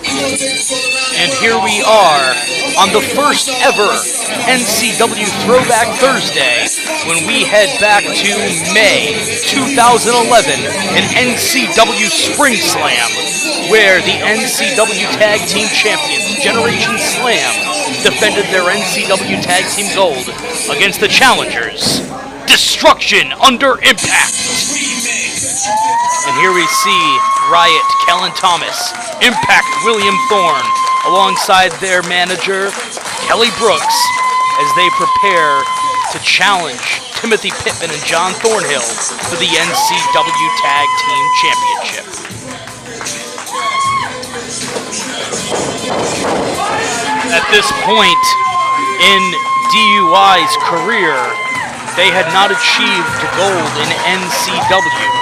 And here we are on the first ever NCW Throwback Thursday when we head back to May 2011 in NCW Spring Slam, where the NCW Tag Team Champions Generation Slam defended their NCW Tag Team Gold against the challengers, Destruction Under Imapct. And here we see RIOT, Kellan Thomas, Impact William Thorne, alongside their manager, Kelly Brooks, as they prepare to challenge Pittman Jon Thornhill for the NCW Tag Team Championship. At this point in DUI's career, they had not achieved gold in NCW.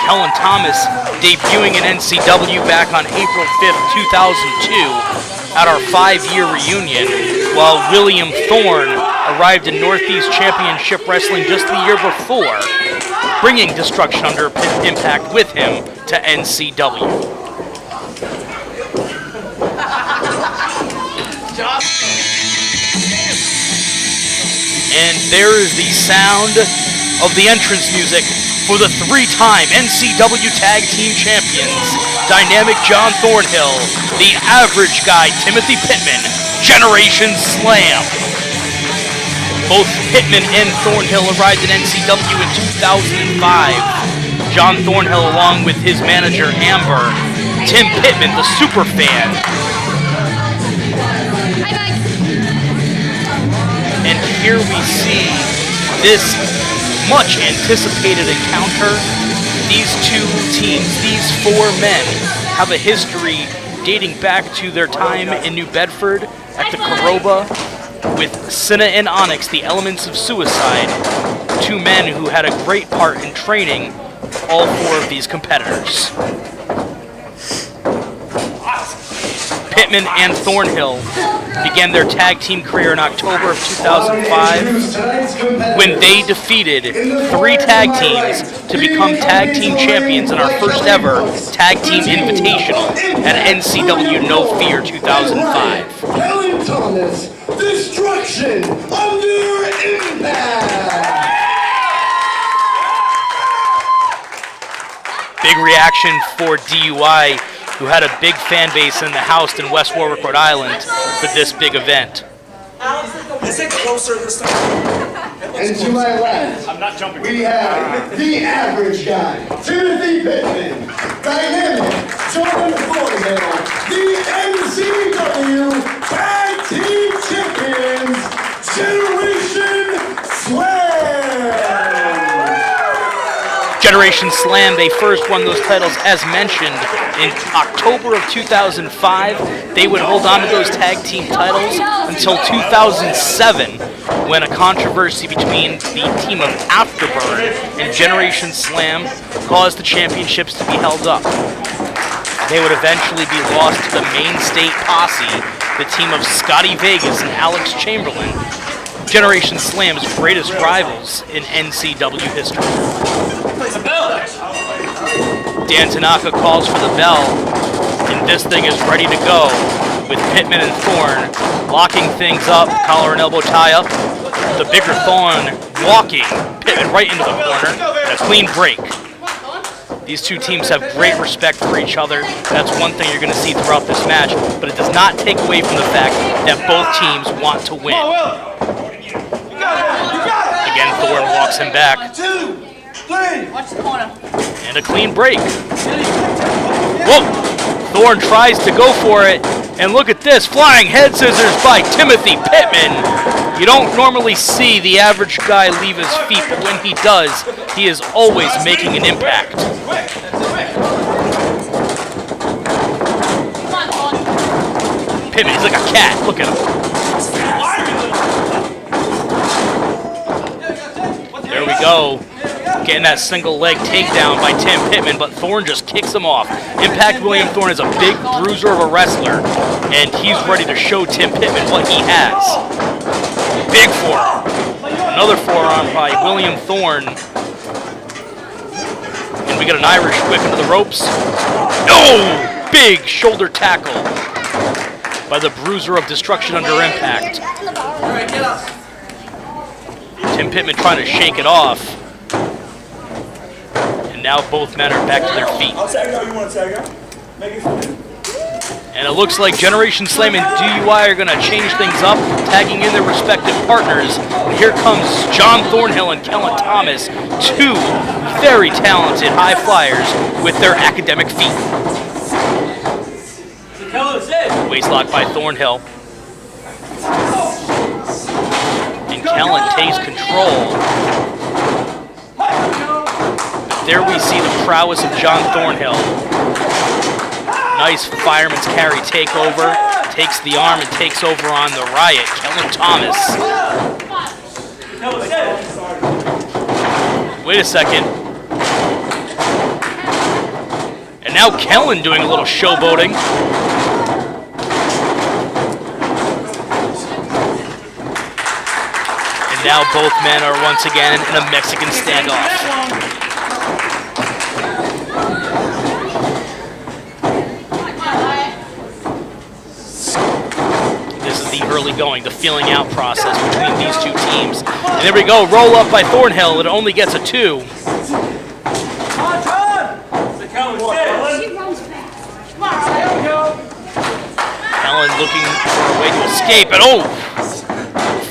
Kellan Thomas debuting in NCW back on April 5th, 2002 at our 5-year reunion, while William Thorne arrived in Northeast Championship Wrestling just the year before, bringing Destruction Under Imapct with him to NCW. And there is the sound of the entrance music for the 3-time NCW Tag Team Champions, Dynamic Jon Thornhill, the Average Guy Pittman, Generation Slam. Both Pittman and Thornhill arrived in NCW in 2005. Jon Thornhill along with his manager Amber, Pittman, the super fan. And here we see this much anticipated encounter. These two teams, these 4 men, have a history dating back to their time in New Bedford at the Caroba with Cinna and Onyx, the Elements of Suicide, 2 men who had a great part in training all 4 of these competitors. Pittman and Thornhill began their tag team career in October of 2005 when they defeated 3 tag teams to become tag team champions in our first ever Tag Team Invitational at NCW No Fear 2005. Kellan Thomas, Destruction Under Imapct! Big reaction for DUI, who had a big fan base in the house in West Warwick, Rhode Island, for this big event. Is it closer this time? And to my left, I'm not jumping. We have the Average Guy, Pittman, Dynamic Jon Thornhill, the NCW Tag Team Champions, Generation Slam! Generation Slam, they first won those titles, as mentioned, in October of 2005. They would hold on to those tag team titles until 2007, when a controversy between the team of Afterburn and Generation Slam caused the championships to be held up. They would eventually be lost to the Main State Posse, the team of Scotty Vegas and Alex Chamberlain, Generation Slam's greatest rivals in NCW history. Dan Tanaka calls for the bell, and this thing is ready to go, with Pittman and Thorne locking things up, collar and elbow tie up, the bigger Thorne walking Pittman right into the corner, and a clean break. These 2 teams have great respect for each other. That's one thing you're going to see throughout this match, but it does not take away from the fact that both teams want to win. Again, Thorne walks him back. 2, 3. Watch the corner. And a clean break. Whoa! Thorne tries to go for it, and look at this, flying head scissors by Pittman. You don't normally see the Average Guy leave his feet, but when he does, he is always making an impact. Pittman, he's like a cat. Look at him. There we go. Getting that single leg takedown by Pittman, but Thorne just kicks him off. Impact William Thorne is a big bruiser of a wrestler, and he's ready to show Pittman what he has. Big forearm. Another forearm by William Thorne. And we get an Irish whip into the ropes. No! big shoulder tackle by the bruiser of Destruction Under Imapct. Tim Pittman trying to shake it off. And now both men are back to their feet. And it looks like Generation Slam and DUI are going to change things up, tagging in their respective partners. And here comes Jon Thornhill and Kellan Thomas, two very talented high flyers with their academic feet. Waistlock by Thornhill. And Kellan takes control. But there we see the prowess of Jon Thornhill. Nice fireman's carry takeover. Takes the arm and takes over on the RIOT, Kellan Thomas. Wait a second. And now Kellan doing a little showboating. And now both men are once again in a Mexican standoff. Early going, the feeling out process between these two teams. And there we go, roll up by Thornhill. It only gets a 2. Kellan looking for a way to escape, and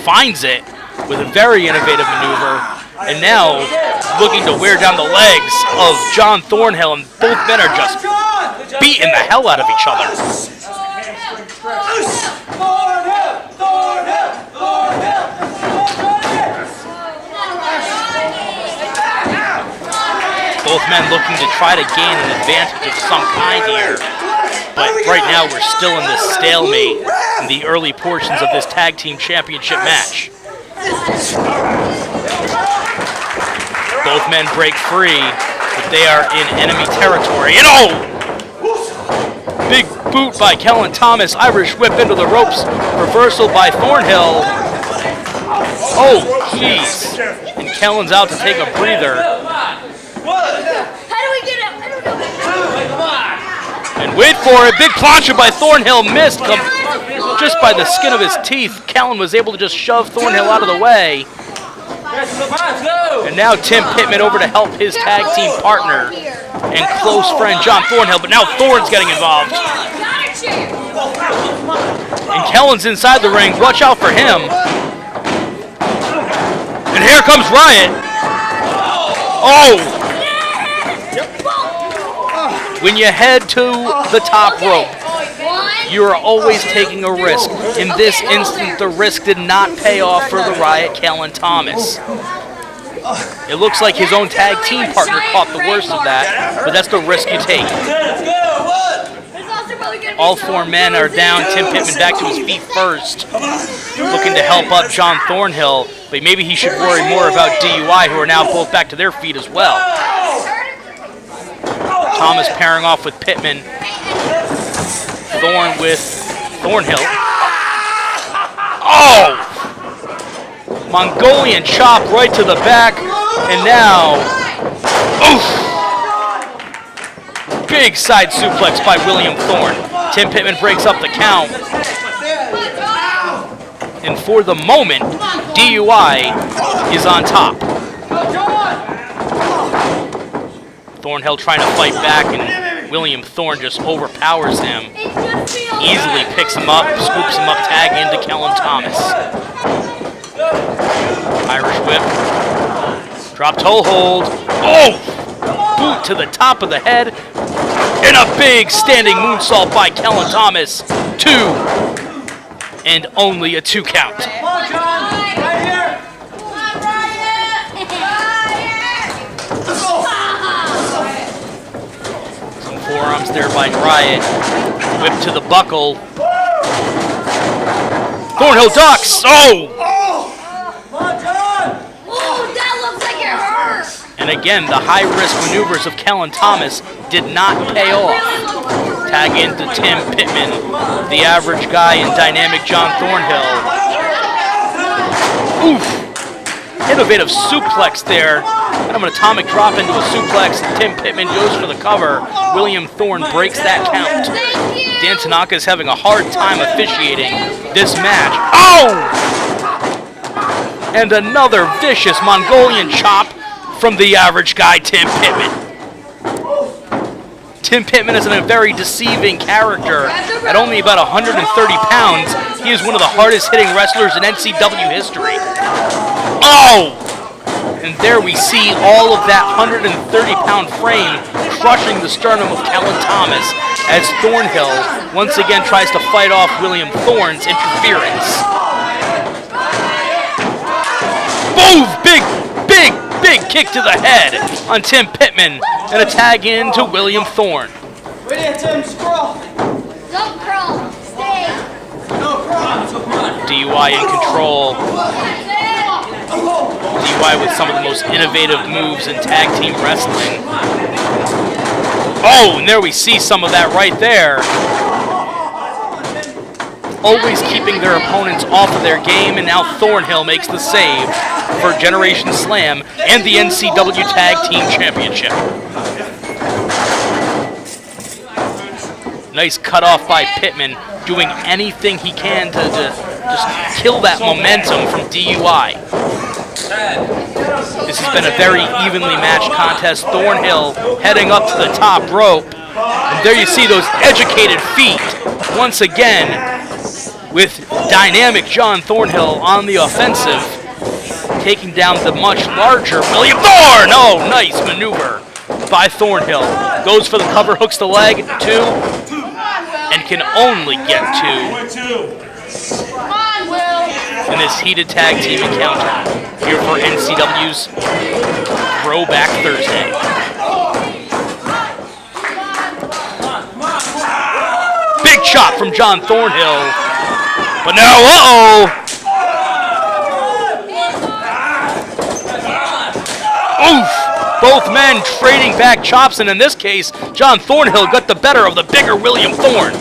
finds it with a very innovative maneuver. And now looking to wear down the legs of Jon Thornhill, and both men are just beating the hell out of each other. Both men looking to try to gain an advantage of some kind here. But right now we're still in this stalemate in the early portions of this Tag Team Championship match. Both men break free, but they are in enemy territory. And big boot by Kellan Thomas, Irish whip into the ropes, reversal by Thornhill. Oh, jeez. And Kellan's out to take a breather. And wait for it, big plancha by Thornhill, missed just by the skin of his teeth. Kellan was able to just shove Thornhill out of the way. And now Tim Pittman over to help his tag team partner and close friend Jon Thornhill, but now Thorne's getting involved. And Kellan's inside the ring, watch out for him. And here comes RIOT. When you head to the top rope, you are always taking a risk. In this instance, the risk did not pay off for the RIOT, Kellan Thomas. It looks like his own tag team partner caught the worst of that, but that's the risk you take. All 4 men are down. Tim Pittman back to his feet first, looking to help up Jon Thornhill, but maybe he should worry more about DUI, who are now both back to their feet as well. Thomas pairing off with Pittman. Thorne with Thornhill. Mongolian chop right to the back. And now, big side suplex by William Thorne. Tim Pittman breaks up the count. And for the moment, DUI is on top. Thornhill trying to fight back, and William Thorne just overpowers him. Easily picks him up, scoops him up, tag into Kellan Thomas. Irish whip. Drop toe hold. Boot to the top of the head. And a big standing moonsault by Kellan Thomas. 2. And only a 2 count. Some forearms there by RIOT. Whip to the buckle. Thornhill ducks. And again, the high-risk maneuvers of Kellan Thomas did not pay off. Tag into Tim Pittman, the average guy, and dynamic Jon Thornhill. innovative suplex there. Kind of an atomic drop into a suplex. Tim Pittman goes for the cover. William Thorne breaks that count. Dan Tanaka is having a hard time officiating this match. Oh! And another vicious Mongolian chop from the average guy, Tim Pittman. Tim Pittman is a very deceiving character. At only about 130 pounds, he is one of the hardest hitting wrestlers in NCW history. Oh! And there we see all of that 130-pound frame crushing the sternum of Kellan Thomas as Thornhill once again tries to fight off William Thorne's interference. Boom! Big kick to the head on Tim Pittman and a tag in to William Thorne. Wait there, Tim, scroll. Don't crawl. Stay. No, crawl. DUI in control. DUI with some of the most innovative moves in tag team wrestling. Oh, and there we see some of that right there. Always keeping their opponents off of their game, and now Thornhill makes the save for Generation Slam and the NCW Tag Team Championship. Nice cutoff by Pittman, doing anything he can to just kill that momentum from DUI. This has been a very evenly matched contest. Thornhill heading up to the top rope. And there you see those educated feet once again with dynamic Jon Thornhill on the offensive, taking down the much larger William Thorne. Oh, nice maneuver by Thornhill. Goes for the cover, hooks the leg, 2, and can only get 2 in this heated tag team encounter here for NCW's Throwback Thursday. Big chop from Jon Thornhill, but now, oof! Both men trading back chops, and in this case, Jon Thornhill got the better of the bigger William Thorne.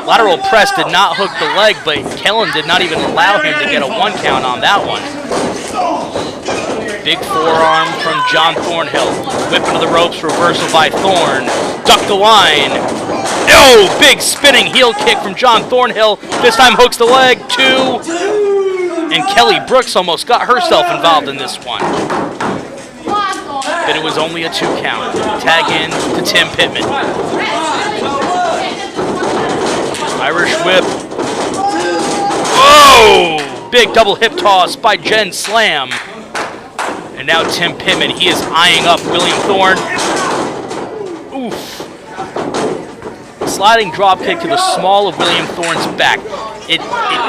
Lateral press did not hook the leg, but Kellan did not even allow him to get a 1 count on that one. Big forearm from Jon Thornhill. Whip into the ropes, reversal by Thorne. Duck the line. No! Big spinning heel kick from Jon Thornhill. This time hooks the leg, 2. And Kelly Brooks almost got herself involved in this one. But it was only a 2 count. Tag in to Tim Pittman. Irish whip. Oh! Big double hip toss by Gen Slam. And now Tim Pittman, he is eyeing up William Thorne. Oof. Sliding drop kick to the small of William Thorne's back. It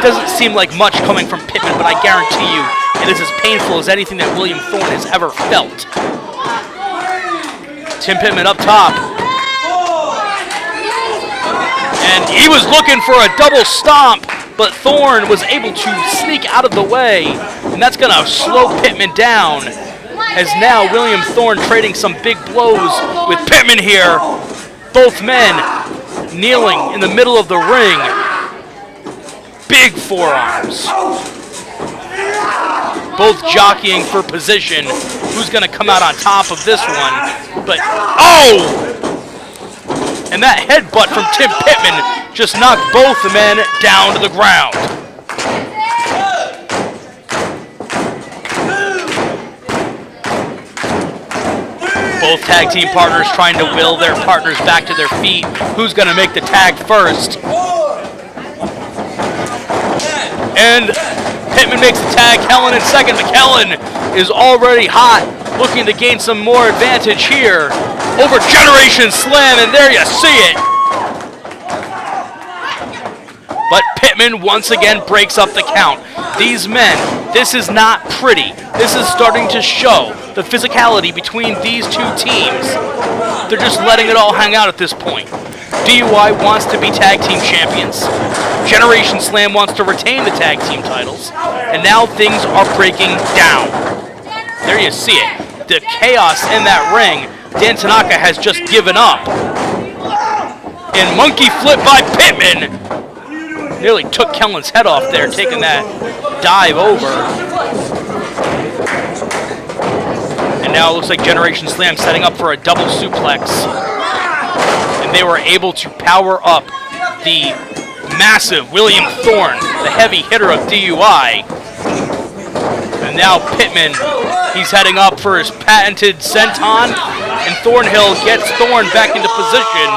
doesn't seem like much coming from Pittman, but I guarantee you it is as painful as anything that William Thorne has ever felt. Tim Pittman up top. And he was looking for a double stomp, but Thorne was able to sneak out of the way, and that's going to slow Pittman down, as now William Thorne trading some big blows with Pittman here. Both men kneeling in the middle of the ring. Big forearms. Both jockeying for position. Who's going to come out on top of this one? But, oh! And that headbutt from Tim Pittman just knocked both the men down to the ground. Both tag team partners trying to will their partners back to their feet. Who's going to make the tag first? And Pittman makes the tag. Kellan in second. But Kellan is already hot, looking to gain some more advantage here over Generation Slam, and there you see it. But Pittman once again breaks up the count. These men, this is not pretty. This is starting to show the physicality between these two teams. They're just letting it all hang out at this point. DUI wants to be tag team champions. Generation Slam wants to retain the tag team titles. And now things are breaking down. There you see it. The chaos in that ring. Dan Tanaka has just given up. And monkey flip by Pittman. Nearly took Kellan's head off there, taking that dive over. And now it looks like Generation Slam setting up for a double suplex. And they were able to power up the massive William Thorne, the heavy hitter of DUI. And now Pittman, he's heading up for his patented senton, and Thornhill gets Thorne back into position.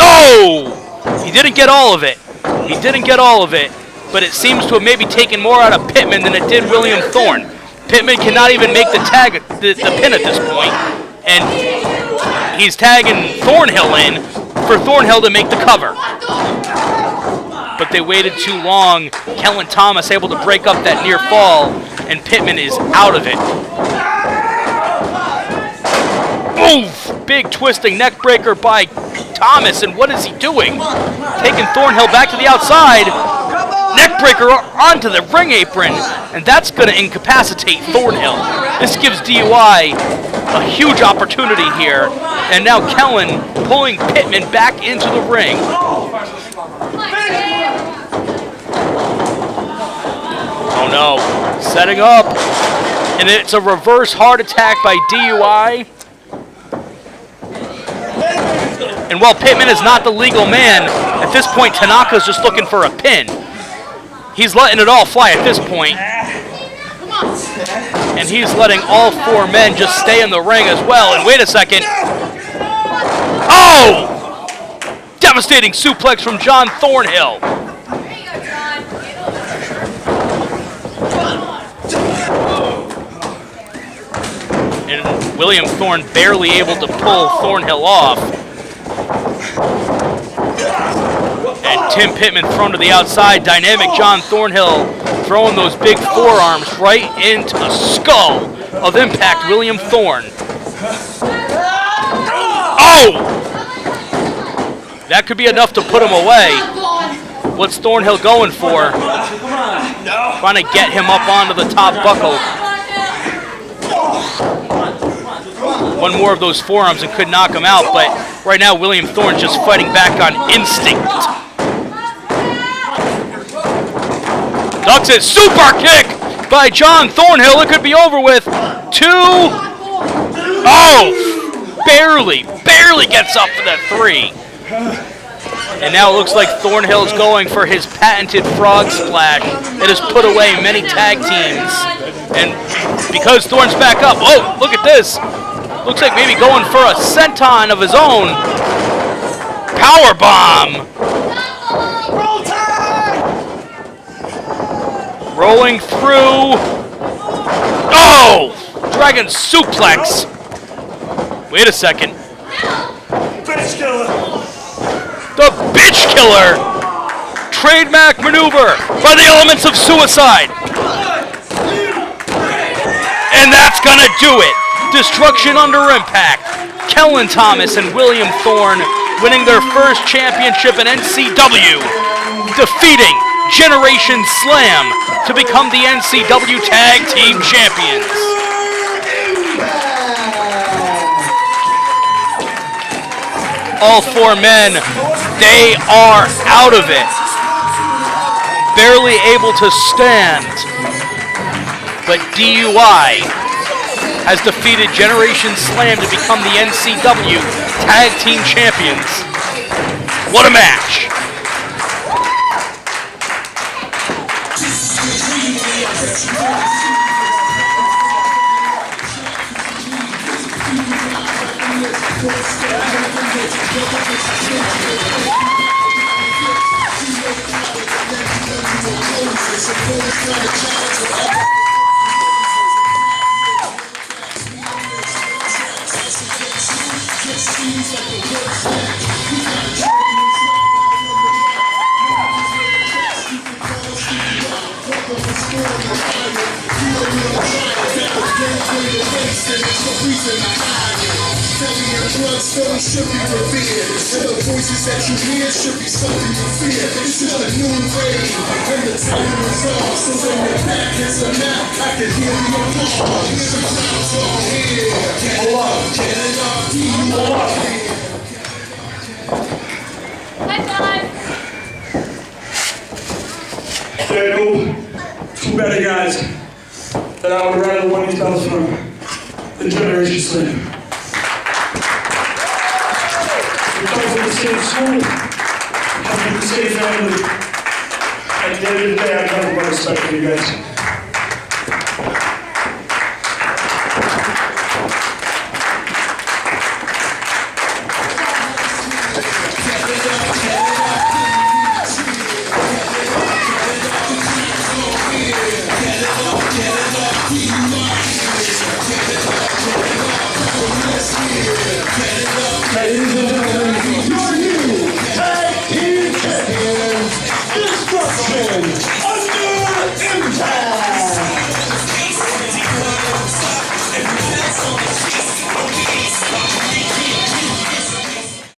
Oh! He didn't get all of it. He didn't get all of it, but it seems to have maybe taken more out of Pittman than it did William Thorne. Pittman cannot even make the pin at this point, and he's tagging Thornhill in for Thornhill to make the cover. But they waited too long. Kellan Thomas able to break up that near fall, and Pittman is out of it. Oof! Big twisting neck breaker by Thomas, and what is he doing? Taking Thornhill back to the outside. Neck breaker onto the ring apron, and that's going to incapacitate Thornhill. This gives DUI a huge opportunity here, and now Kellan pulling Pittman back into the ring. Oh no, setting up, and it's a reverse heart attack by DUI. And while Pittman is not the legal man, at this point Tanaka's just looking for a pin. He's letting it all fly at this point. And he's letting all four men just stay in the ring as well. And wait a second. Oh! Devastating suplex from Jon Thornhill. And William Thorne barely able to pull Thornhill off. And Tim Pittman thrown to the outside. Dynamic Jon Thornhill throwing those big forearms right into the skull of Impact William Thorne. Oh! That could be enough to put him away. What's Thornhill going for? Trying to get him up onto the top buckle. One more of those forearms and could knock him out, but right now William Thorne's just fighting back on instinct. Ducks it, super kick by Jon Thornhill. It could be over with. Two. Oh, barely gets up for that three. And now it looks like Thornhill's going for his patented frog splash. It has put away many tag teams. And because Thorne's back up, oh, look at this. Looks like maybe going for a senton of his own. Power bomb. Rolling through. Oh! Dragon suplex. Wait a second. Bitch killer. The bitch killer. Trademark maneuver by the elements of suicide. And that's gonna do it. Destruction Under Impact. Kellan Thomas and William Thorne winning their first championship in NCW. Defeating Generation Slam to become the NCW Tag Team Champions. All four men, they are out of it. Barely able to stand. But DUI has defeated Generation Slam to become the NCW Tag Team Champions. What a match! Should be revered. The voices that you hear should be something you fear. This is a new wave, and the time is off. So when the back hits the map, I can hear your applause. Here's a crowd song here. Get it up, High five. There are no two better guys that I would rather win these belts from than Generation Slim. We come from the same school, we come from the same family. At the end of the day, I have nothing but respect for you guys.